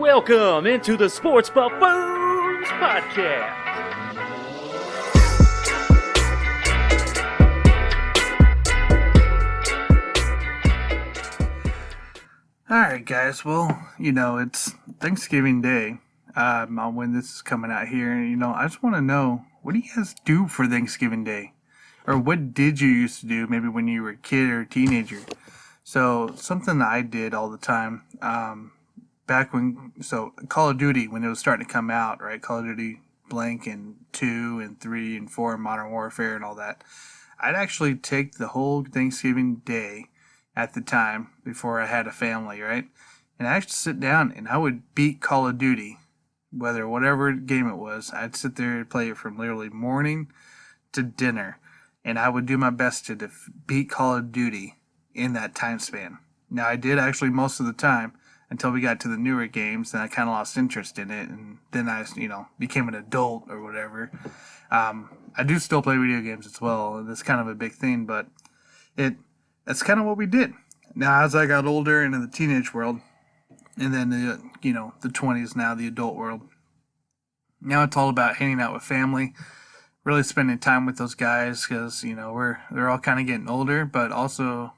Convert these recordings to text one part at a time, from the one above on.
Welcome into the Sports Buffoons podcast. Alright guys, well, it's Thanksgiving Day when this is coming out here. I just want to know, what do you guys do for Thanksgiving Day? Or what did you used to do maybe when you were a kid or a teenager? So, something that I did all the time, Call of Duty, when it was starting to come out, right? Call of Duty blank and 2 and 3 and 4, Modern Warfare and all that. I'd actually take the whole Thanksgiving Day at the time before I had a family, right? And I actually sit down and I would beat Call of Duty, whatever game it was. I'd sit there and play it from literally morning to dinner, and I would do my best to beat Call of Duty in that time span. Now, I did actually most of the time until we got to the newer games, and I kind of lost interest in it, and then I, became an adult or whatever. I do still play video games as well, and that's kind of a big thing, but that's kind of what we did. Now, as I got older into the teenage world, and then the 20s, now the adult world, now it's all about hanging out with family, really spending time with those guys, because they're all kind of getting older, but also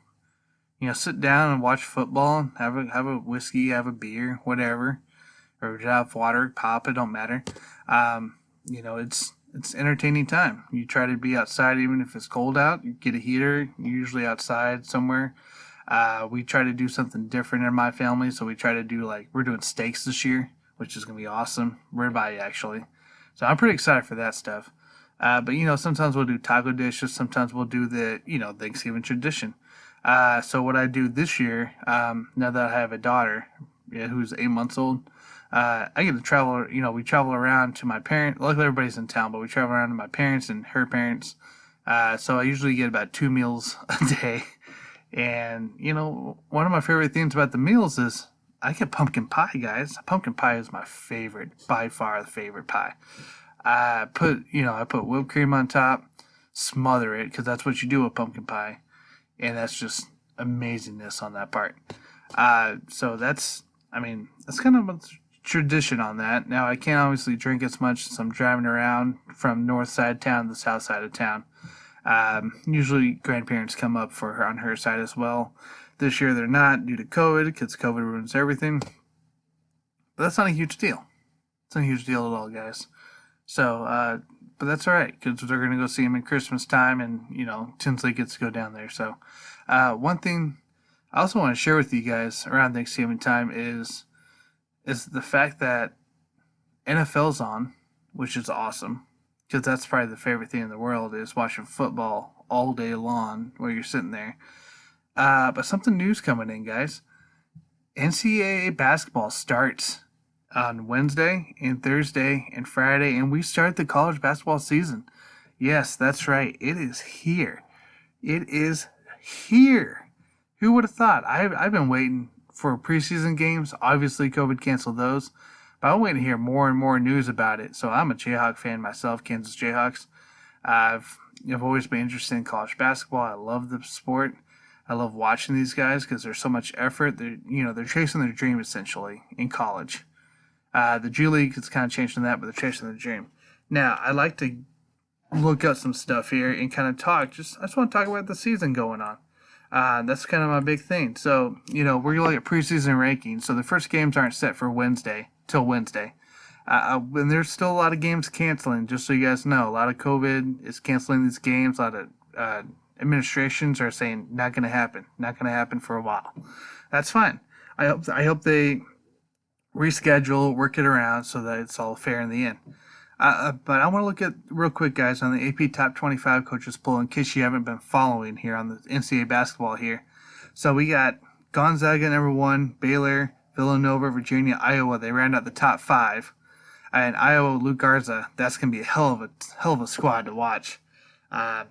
sit down and watch football, have a whiskey, have a beer, whatever, or have water, pop, it don't matter. It's entertaining time. You try to be outside even if it's cold out. You get a heater, you're usually outside somewhere. We try to do something different in my family, so we try to do, we're doing steaks this year, which is going to be awesome. Ribeye, actually. So I'm pretty excited for that stuff. But sometimes we'll do taco dishes. Sometimes we'll do the, Thanksgiving tradition. So what I do this year, now that I have a daughter who's 8 months old, I get to travel, we travel around to my parents. Luckily, everybody's in town, but we travel around to my parents and her parents. So I usually get about 2 meals a day. And, one of my favorite things about the meals is I get pumpkin pie, guys. Pumpkin pie is my favorite, by far the favorite pie. I put whipped cream on top, smother it, because that's what you do with pumpkin pie. And that's just amazingness on that part. So that's kind of a tradition on that. Now, I can't obviously drink as much since I'm driving around from north side of town to the south side of town. Usually grandparents come up for her on her side as well. This year they're not due to COVID, because COVID ruins everything. But that's not a huge deal. It's not a huge deal at all, guys. So, but that's all right, because they're going to go see him in Christmas time, and, Tinsley gets to go down there. So, one thing I also want to share with you guys around Thanksgiving time is the fact that NFL's on, which is awesome, because that's probably the favorite thing in the world, is watching football all day long while you're sitting there. But something new's coming in, guys. NCAA basketball starts on Wednesday and Thursday and Friday, and we start the college basketball season. Yes, that's right. It is here. It is here. Who would have thought? I've been waiting for preseason games. Obviously, COVID canceled those, but I'm waiting to hear more and more news about it. So I'm a Jayhawk fan myself, Kansas Jayhawks. I've always been interested in college basketball. I love the sport. I love watching these guys because there's so much effort. They're chasing their dream essentially in college. The G League has kind of changed from that, but they're chasing their dream. Now, I'd like to look up some stuff here and kind of talk. I just want to talk about the season going on. That's kind of my big thing. So, we're going to look at preseason rankings. So the first games aren't set for till Wednesday. And there's still a lot of games canceling, just so you guys know. A lot of COVID is canceling these games. A lot of administrations are saying not going to happen for a while. That's fine. I hope they reschedule, work it around so that it's all fair in the end. But I want to look at real quick, guys, on the AP Top 25 Coaches poll, in case you haven't been following here on the NCAA basketball here. So we got Gonzaga number 1, Baylor, Villanova, Virginia, Iowa. They round out the top 5. And Iowa, Luke Garza. That's gonna be a hell of a squad to watch. I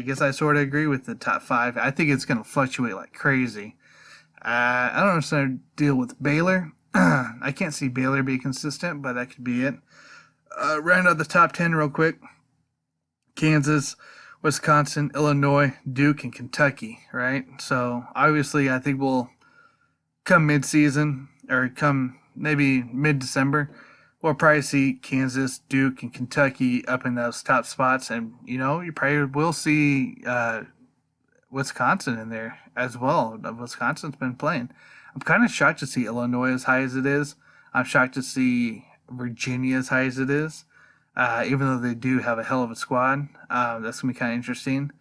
guess I sort of agree with the top 5. I think it's gonna fluctuate like crazy. I don't understand the deal with Baylor. I can't see Baylor be consistent, but that could be it. Round out the top 10 real quick. Kansas, Wisconsin, Illinois, Duke, and Kentucky, right? So, obviously, I think we'll come mid-season, or come maybe mid-December, we'll probably see Kansas, Duke, and Kentucky up in those top spots, and you probably will see Wisconsin in there as well. Wisconsin's been playing. I'm kind of shocked to see Illinois as high as it is. I'm shocked to see Virginia as high as it is, even though they do have a hell of a squad. That's going to be kind of interesting.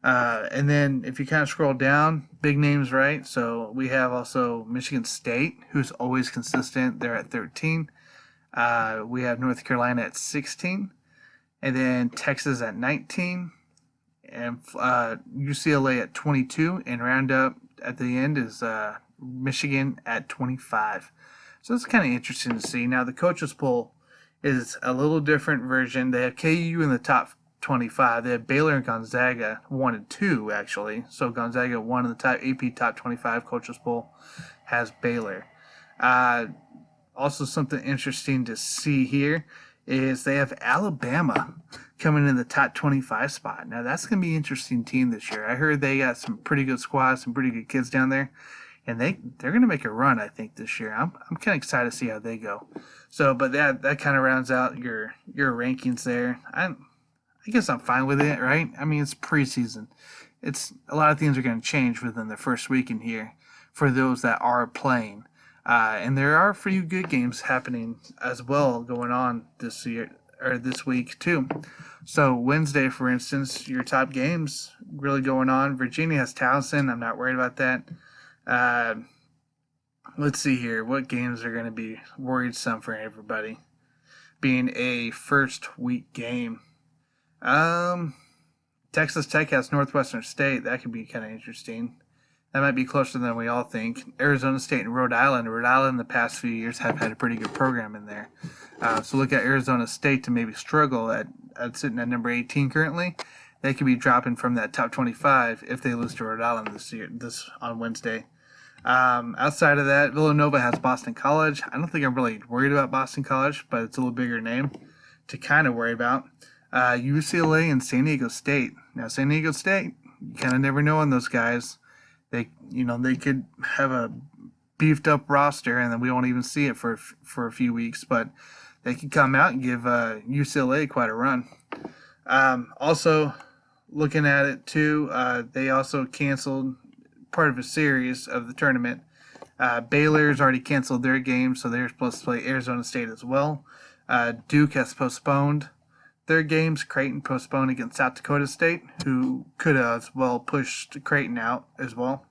And then if you kind of scroll down, big names, right? So we have also Michigan State, who's always consistent. They're at 13. We have North Carolina at 16. And then Texas at 19. And UCLA at 22. And round up at the end is Michigan at 25. So it's kind of interesting to see. Now, the coaches poll is a little different version. They have KU in the top 25. They have Baylor and Gonzaga 1 and 2, actually. So Gonzaga 1 in the top AP top 25 coaches poll has Baylor. Also, something interesting to see here is they have Alabama coming in the top 25 spot. Now, that's going to be an interesting team this year. I heard they got some pretty good squads, some pretty good kids down there. And they're going to make a run, I think, this year. I'm kind of excited to see how they go. So, but that kind of rounds out your rankings there. I guess I'm fine with it, right? I mean, it's preseason. It's a lot of things are going to change within the first week in here for those that are playing. And there are a few good games happening as well going on this year or this week too. So Wednesday, for instance, your top games really going on. Virginia has Towson. I'm not worried about that. Let's see here. What games are going to be worrisome for everybody? Being a first week game. Texas Tech has Northwestern State. That could be kind of interesting. That might be closer than we all think. Arizona State and Rhode Island. Rhode Island in the past few years have had a pretty good program in there. So look at Arizona State to maybe struggle at sitting at number 18 currently. They could be dropping from that top 25 if they lose to Rhode Island this on Wednesday. Outside of that, Villanova has Boston College. I don't think I'm really worried about Boston College, but it's a little bigger name to kind of worry about. UCLA and San Diego State. Now, San Diego State, you kind of never know on those guys. They could have a beefed up roster, and then we won't even see it for a few weeks. But they could come out and give UCLA quite a run. Also, looking at it too, they also canceled part of a series of the tournament. Baylor's already canceled their game, so they're supposed to play Arizona State as well. Duke has postponed their games. Creighton postponed against South Dakota State, who could have as well pushed Creighton out as well.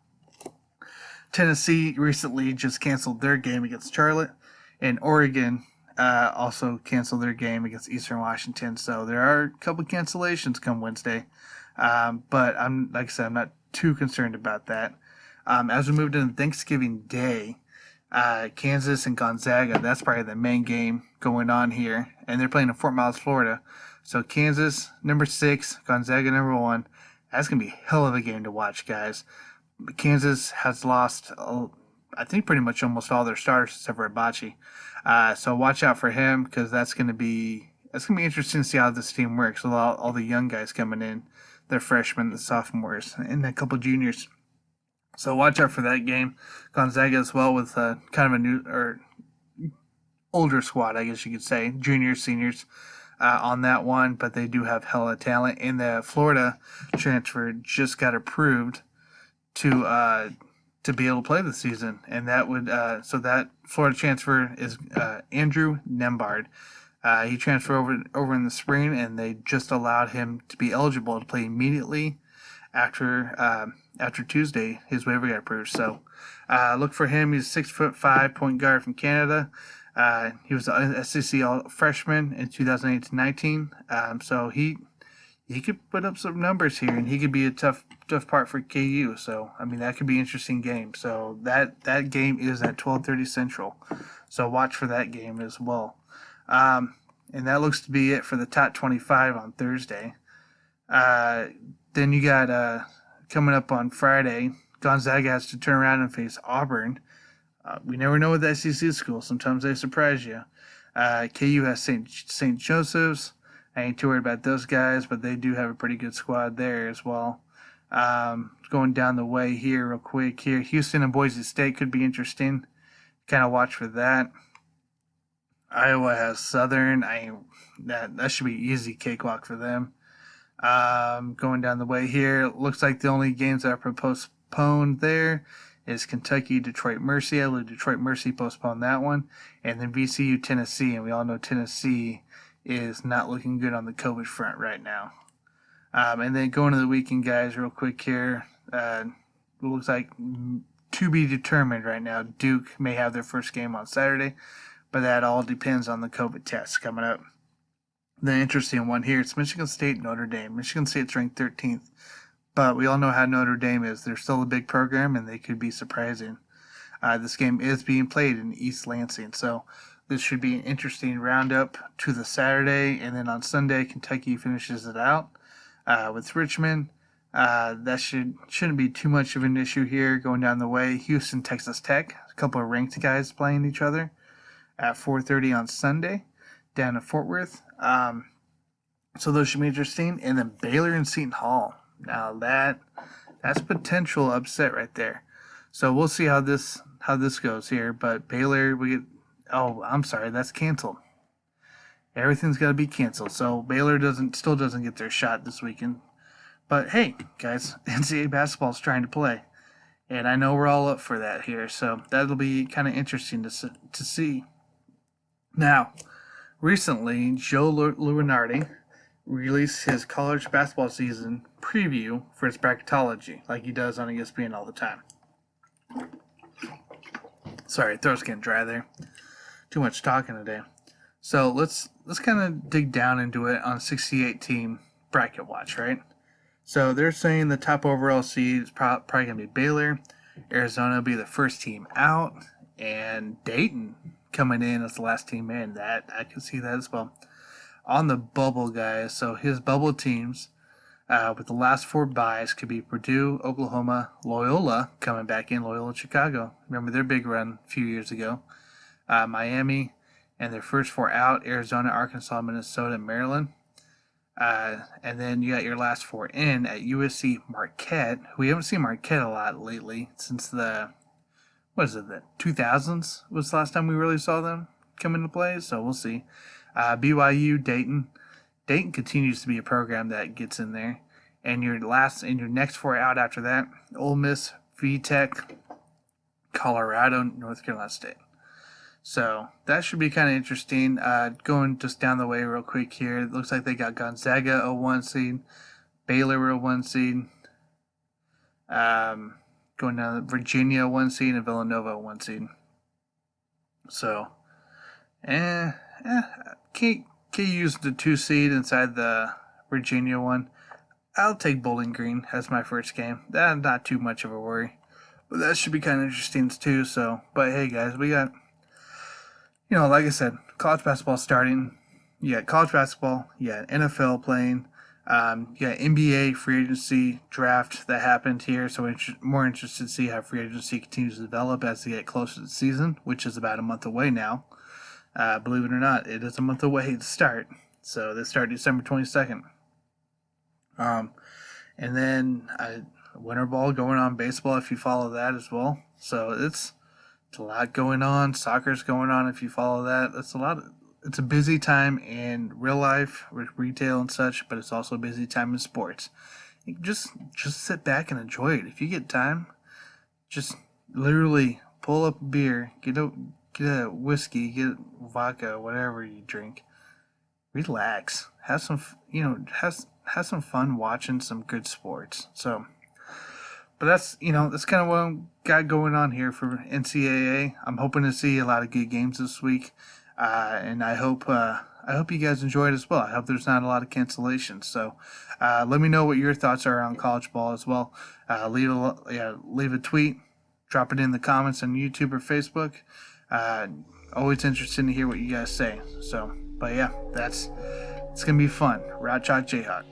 Tennessee recently just canceled their game against Charlotte, and Oregon also canceled their game against Eastern Washington. So there are a couple cancellations come Wednesday, but like I said, I'm not too concerned about that. As we moved into Thanksgiving Day, Kansas and Gonzaga, that's probably the main game going on here, and they're playing in Fort Myers, Florida. So Kansas, number 6, Gonzaga, number 1. That's going to be a hell of a game to watch, guys. Kansas has lost, I think, pretty much almost all their starters except for Abachi. So watch out for him because that's going to be interesting to see how this team works with all the young guys coming in. They're freshmen, the sophomores, and a couple juniors. So watch out for that game. Gonzaga as well with kind of a new or older squad, I guess you could say, juniors, seniors on that one, but they do have hella talent. And the Florida transfer just got approved to be able to play this season, and that would so that Florida transfer is Andrew Nembhard. He transferred over in the spring, and they just allowed him to be eligible to play immediately after Tuesday. His waiver got approved, so look for him. He's a 6'5" point guard from Canada. He was an SEC freshman in 2018-19, so he could put up some numbers here, and he could be a tough part for KU. So I mean, that could be an interesting game. So that game is at 12:30 Central. So watch for that game as well. And that looks to be it for the top 25 on Thursday. Then you got coming up on Friday, Gonzaga has to turn around and face Auburn. We never know with the SEC school. Sometimes they surprise you. KU has St. Joseph's. I ain't too worried about those guys, but they do have a pretty good squad there as well. Going down the way here real quick here, Houston and Boise State could be interesting. Kind of watch for that. Iowa has Southern. That should be easy cakewalk for them. Going down the way here, it looks like the only games that are postponed there is Kentucky, Detroit Mercy. I believe Detroit Mercy postponed that one, and then VCU, Tennessee, and we all know Tennessee is not looking good on the COVID front right now. And then going to the weekend, guys, real quick here. It looks like to be determined right now. Duke may have their first game on Saturday, but that all depends on the COVID tests coming up. The interesting one here, it's Michigan State, Notre Dame. Michigan State's ranked 13th, but we all know how Notre Dame is. They're still a big program, and they could be surprising. This game is being played in East Lansing, so this should be an interesting roundup to the Saturday, and then on Sunday, Kentucky finishes it out with Richmond. That shouldn't be too much of an issue here going down the way. Houston, Texas Tech, a couple of ranked guys playing each other at 4:30 on Sunday down in Fort Worth. So those should be interesting. And then Baylor and Seton Hall. Now that's potential upset right there. So we'll see how this goes here. But Baylor, I'm sorry, that's canceled. Everything's got to be canceled. So Baylor still doesn't get their shot this weekend. But hey, guys, NCAA basketball is trying to play, and I know we're all up for that here. So that'll be kind of interesting to see. Now, recently, Joe Lunardi released his college basketball season preview for his bracketology, like he does on ESPN all the time. Sorry, throat's getting dry there. Too much talking today. So let's kind of dig down into it on 68 team bracket watch, right? So they're saying the top overall seed is probably going to be Baylor. Arizona will be the first team out, and Dayton coming in as the last team in. That I can see that as well. On the bubble, guys, so his bubble teams with the last four byes could be Purdue, Oklahoma, Loyola coming back in, Loyola Chicago. Remember their big run a few years ago. Miami, and their first four out, Arizona, Arkansas, Minnesota, and Maryland. And then you got your last four in at USC Marquette. We haven't seen Marquette a lot lately since the 2000s was the last time we really saw them come into play. So we'll see. BYU, Dayton. Dayton continues to be a program that gets in there. And your next four out after that, Ole Miss, VTech, Colorado, North Carolina State. So that should be kind of interesting. Going just down the way real quick here, it looks like they got Gonzaga a 1 seed, Baylor a 1 seed, going down Virginia 1 seed, and Villanova a 1 seed. So, KU's the 2 seed inside the Virginia one. I'll take Bowling Green as my first game. That's not too much of a worry, but that should be kind of interesting too. So, but hey guys, we got. Like I said, college basketball starting. You got college basketball, you got NFL playing, you got NBA free agency draft that happened here. So we're more interested to see how free agency continues to develop as they get closer to the season, which is about a month away now. Believe it or not, it is a month away to start. So they start December 22nd. And then winter ball going on, baseball if you follow that as well. So it's a lot going on. Soccer's going on if you follow that. It's a busy time in real life with retail and such, but it's also a busy time in sports. You can just sit back and enjoy it. If you get time, just literally pull up a beer, get a whiskey, get vodka, whatever you drink. Relax. Have some have some fun watching some good sports. So but that's kind of what I've got going on here for NCAA. I'm hoping to see a lot of good games this week, and I hope you guys enjoy it as well. I hope there's not a lot of cancellations. So let me know what your thoughts are on college ball as well. Leave a tweet, drop it in the comments on YouTube or Facebook. Always interested to hear what you guys say. So, but yeah, it's gonna be fun. Route Chalk Jayhawk.